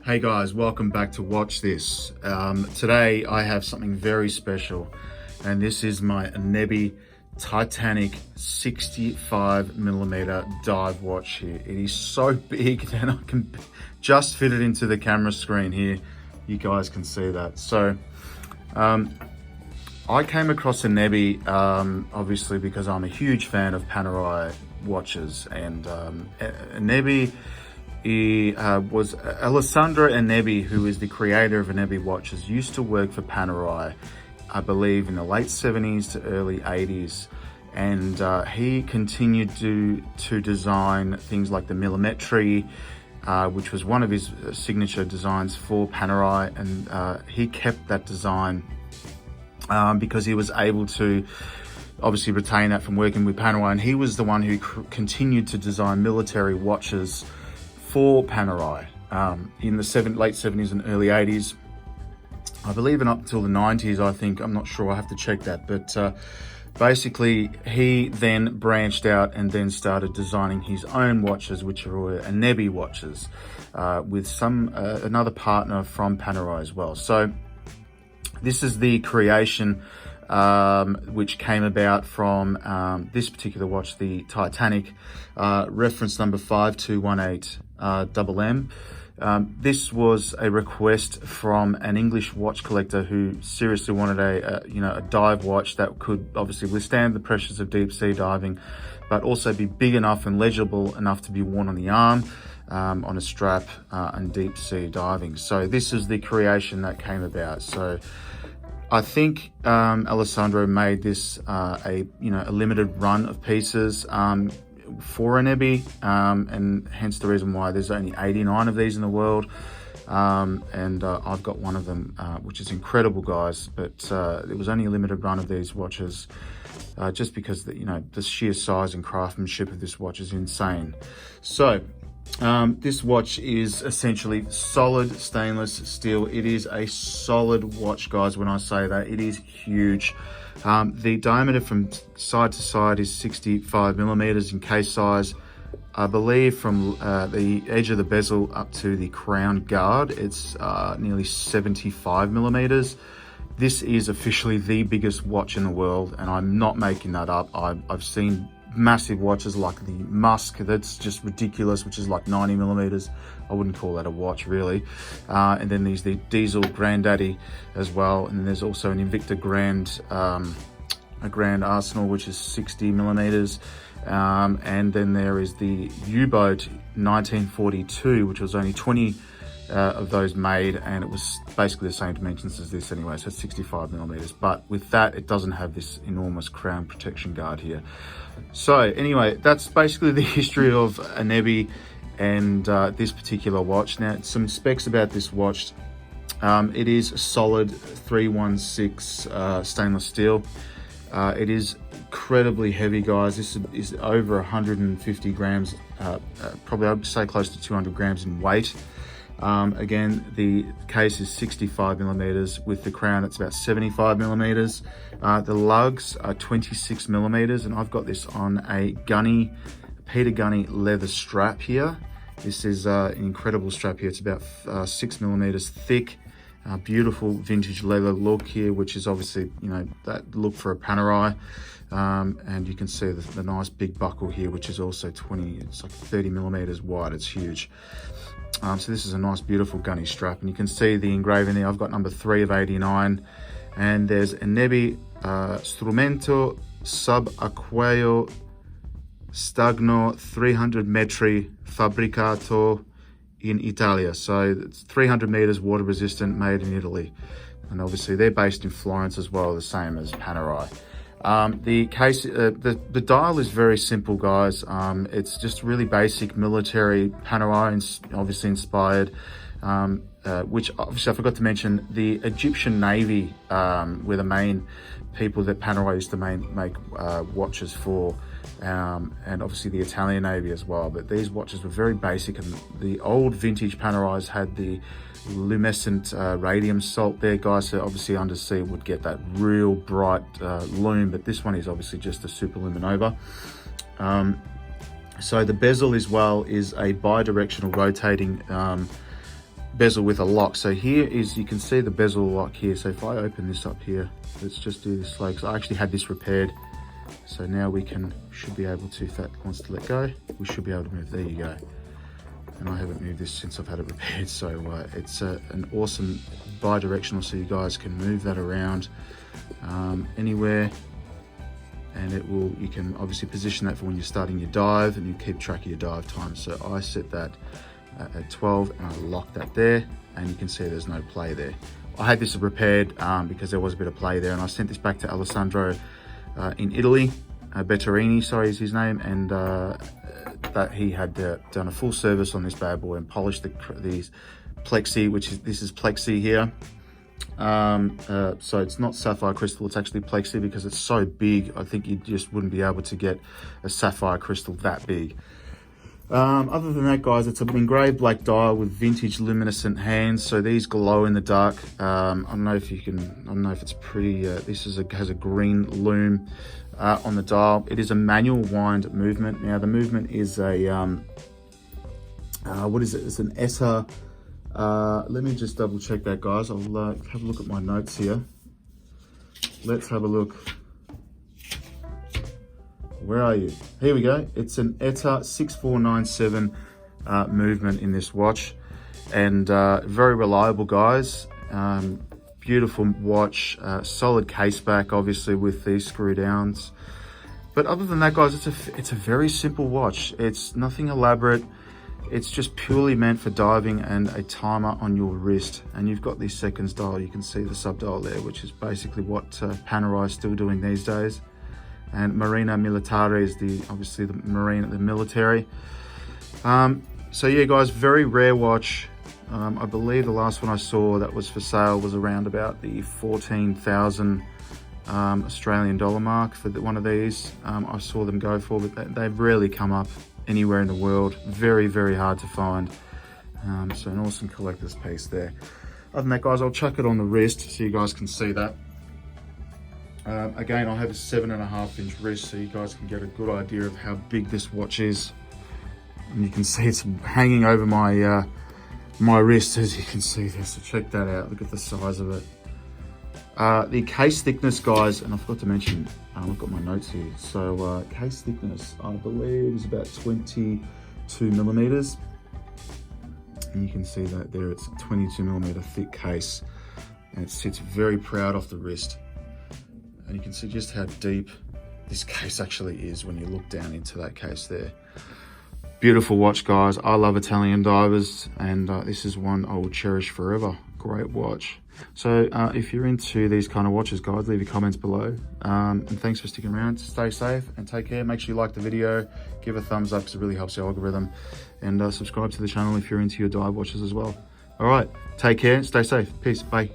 Hey guys, welcome back to Watch This. Today I have something very special, and this is my Ennebi Titanic 65mm dive watch here. It is so big that I can just fit it into the camera screen here. You guys can see that. So I came across Ennebi obviously because I'm a huge fan of Panerai watches, and Ennebi was Alessandro Ennebi, who is the creator of Ennebi watches, used to work for Panerai, I believe in the late 70s to early 80s. And he continued to design things like the millimetry, which was one of his signature designs for Panerai. And he kept that design because he was able to obviously retain that from working with Panerai. And he was the one who continued to design military watches for Panerai in the late 70s and early 80s. I believe and up until the 90s, I think. I'm not sure, I have to check that. But basically, he then branched out and then started designing his own watches, which are Ennebi watches, with another partner from Panerai as well. So this is the creation which came about from this particular watch, the Titanic, reference number 5218 This was a request from an English watch collector who seriously wanted a dive watch that could obviously withstand the pressures of deep sea diving, but also be big enough and legible enough to be worn on the arm, on a strap, and deep sea diving. So this is the creation that came about. So I think Alessandro made this a limited run of pieces for Ennebi, and hence the reason why there's only 89 of these in the world, and I've got one of them, which is incredible, guys. But it was only a limited run of these watches, just because the sheer size and craftsmanship of this watch is insane. So this watch is essentially solid stainless steel. It is a solid watch, guys. When I say that, it is huge. The diameter from side to side is 65mm in case size. I believe from the edge of the bezel up to the crown guard, it's nearly 75mm. This is officially the biggest watch in the world, and I'm not making that up. I've seen massive watches like the Musk, that's just ridiculous, which is like 90mm. I wouldn't call that a watch, really. And then there's the Diesel Granddaddy as well, and then there's also an Invicta a Grand Arsenal, which is 60mm. And then there is the U-Boat 1942, which was only 20 of those made, and it was basically the same dimensions as this anyway, so it's 65mm. But with that, it doesn't have this enormous crown protection guard here. So anyway, that's basically the history of Ennebi and this particular watch. Now, some specs about this watch. It is a solid 316 stainless steel. It is incredibly heavy, guys. This is over 150 grams, probably I would say close to 200 grams in weight. Again, the case is 65mm. With the crown, it's about 75mm. The lugs are 26mm, and I've got this on a Peter Gunny leather strap here. This is an incredible strap here. It's about 6mm thick. Beautiful vintage leather look here, which is obviously, that look for a Panerai. And you can see the nice big buckle here, which is also it's like 30mm wide. It's huge. So this is a nice, beautiful gunny strap, and you can see the engraving there. I've got number 3 of 89, and there's Ennebi strumento subacqueo stagno 300 metri fabbricato in Italia. So it's 300 meters, water resistant, made in Italy. And obviously they're based in Florence as well, the same as Panerai. The case, the dial is very simple, guys. It's just really basic military Panerai, obviously inspired, which obviously I forgot to mention, the Egyptian Navy were the main people that Panerai used to make watches for, and obviously the Italian Navy as well. But these watches were very basic, and the old vintage Panerais had the luminescent radium salt there, guys, so obviously undersea would get that real bright lume, but this one is obviously just a superluminova. So the bezel as well is a bi-directional rotating bezel with a lock. So here is, you can see the bezel lock here. So if I open this up here, let's just do this slow, because I actually had this repaired. So now we should be able to, if that wants to let go, we should be able to move. There you go. And I haven't moved this since I've had it repaired. So it's an awesome bi-directional, so you guys can move that around anywhere. And you can obviously position that for when you're starting your dive, and you keep track of your dive time. So I set that at 12 and I lock that there, and you can see there's no play there. I had this repaired because there was a bit of play there, and I sent this back to Alessandro in Italy. Bettarini, sorry, is his name, and that he had done a full service on this bad boy and polished these plexi, this is plexi here. So it's not sapphire crystal, it's actually plexi, because it's so big. I think you just wouldn't be able to get a sapphire crystal that big. Other than that, guys, it's an engraved black dial with vintage luminescent hands. So these glow in the dark. I don't know if it's pretty. This has a green lume on the dial. It is a manual wind movement. Now the movement is a what is it? It's an ETA. Let me just double check that, guys. I'll have a look at my notes here. Let's have a look. Where are you? Here we go. It's an ETA 6497 movement in this watch, and very reliable, guys. Beautiful watch, solid case back, obviously with these screw downs. But other than that, guys, it's a very simple watch. It's nothing elaborate. It's just purely meant for diving and a timer on your wrist. And you've got these seconds dial. You can see the sub dial there, which is basically what Panerai is still doing these days. And Marina Militare is obviously the military. So yeah, guys, very rare watch. I believe the last one I saw that was for sale was around about the 14,000 Australian dollar mark for one of these. I saw them go for, but they've rarely come up anywhere in the world. Very, very hard to find. So an awesome collector's piece there. Other than that, guys, I'll chuck it on the wrist so you guys can see that. Again, I have a 7.5-inch wrist, so you guys can get a good idea of how big this watch is. And you can see it's hanging over my my wrist, as you can see there. So check that out. Look at the size of it. The case thickness, guys, and I forgot to mention, I've got my notes here. So case thickness, I believe, is about 22 millimeters. And you can see that there. It's a 22 millimeter thick case, and it sits very proud off the wrist. And you can see just how deep this case actually is when you look down into that case there. Beautiful watch, guys. I love Italian divers, and this is one I will cherish forever. Great watch. So if you're into these kind of watches, guys, leave your comments below. And thanks for sticking around. Stay safe and take care. Make sure you like the video, give a thumbs up because it really helps the algorithm, and subscribe to the channel if you're into your dive watches as well. All right, take care, stay safe. Peace, bye.